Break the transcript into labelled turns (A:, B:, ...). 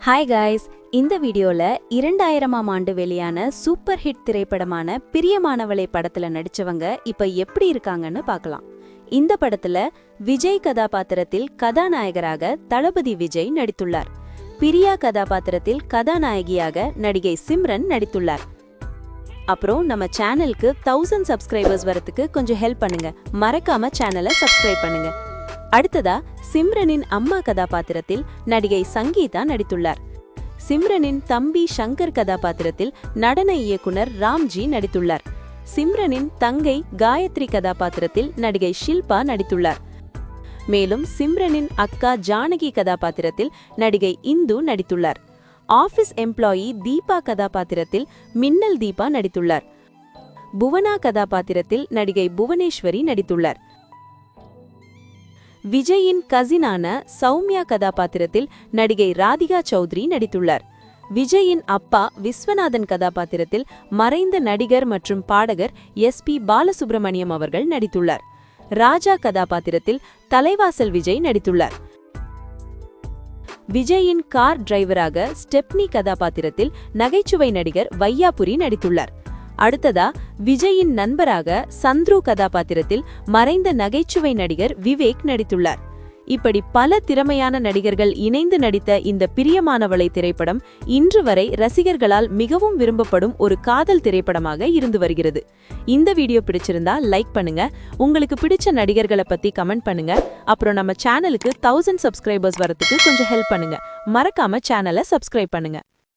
A: Hi guys, இந்த வீடியோல 2000ஆம் ஆண்டு வெளியான சூப்பர் ஹிட் திரைப்படமான பிரியமானவளே படத்துல நடிச்சவங்க இப்ப எப்படி இருக்காங்கன்னு பார்க்கலாம். இந்த படத்துல விஜய் கதாபாத்திரத்தில் கதாநாயகராக தளபதி விஜய் நடித்துள்ளார். பிரியா கதாபாத்திரத்தில் கதாநாயகியாக நடிகை சிம்ரன் நடித்துள்ளார். அப்புறம் நம்ம சேனலுக்கு 1000 சப்ஸ்கிரைபர்ஸ் வரதுக்கு கொஞ்சம் ஹெல்ப் பண்ணுங்க. மறக்காம சேனலை சப்ஸ்கிரைப் பண்ணுங்க. அடுத்ததா சிம்ரனின் அம்மா கதாபாத்திரத்தில் நடிகை சங்கீதா நடித்துள்ளார். சிம்ரனின் தம்பி சங்கர் கதாபாத்திரத்தில் நடன இயக்குனர் ராம்ஜி நடித்துள்ளார். சிம்ரனின் தங்கை காயத்ரி கதாபாத்திரத்தில் நடிகை ஷில்பா நடித்துள்ளார். மேலும் சிம்ரனின் அக்கா ஜானகி கதாபாத்திரத்தில் நடிகை இந்து நடித்துள்ளார். ஆபீஸ் எம்ப்ளாயி தீபா கதாபாத்திரத்தில் மின்னல் தீபா நடித்துள்ளார். புவனா கதாபாத்திரத்தில் நடிகை புவனேஸ்வரி நடித்துள்ளார். விஜயின் கசினான சௌமியா கதாபாத்திரத்தில் நடிகை ராதிகா சௌத்ரி நடித்துள்ளார். விஜயின் அப்பா விஸ்வநாதன் கதாபாத்திரத்தில் மறைந்த நடிகர் மற்றும் பாடகர் SP பாலசுப்ரமணியம் அவர்கள் நடித்துள்ளார். ராஜா கதாபாத்திரத்தில் தலைவாசல் விஜய் நடித்துள்ளார். விஜயின் கார் டிரைவராக ஸ்டெப்னி கதாபாத்திரத்தில் நகைச்சுவை நடிகர் வையாபுரி நடித்துள்ளார். அடுத்ததா விஜயின் நண்பராக சந்துரு கதாபாத்திரத்தில் மறைந்த நகைச்சுவை நடிகர் விவேக் நடித்துள்ளார். இப்படி பல திறமையான நடிகர்கள் இணைந்து நடித்த இந்த பிரியமானவளே திரைப்படம் இன்று வரை ரசிகர்களால் மிகவும் விரும்பப்படும் ஒரு காதல் திரைப்படமாக இருந்து வருகிறது. இந்த வீடியோ பிடிச்சிருந்தா லைக் பண்ணுங்க, உங்களுக்கு பிடிச்ச நடிகர்களை பத்தி கமெண்ட் பண்ணுங்க. அப்புறம் நம்ம சேனலுக்கு 1000 சப்ஸ்கிரைபர்ஸ் வரதுக்கு கொஞ்சம் ஹெல்ப் பண்ணுங்க. மறக்காம சேனலை சப்ஸ்கிரைப் பண்ணுங்க.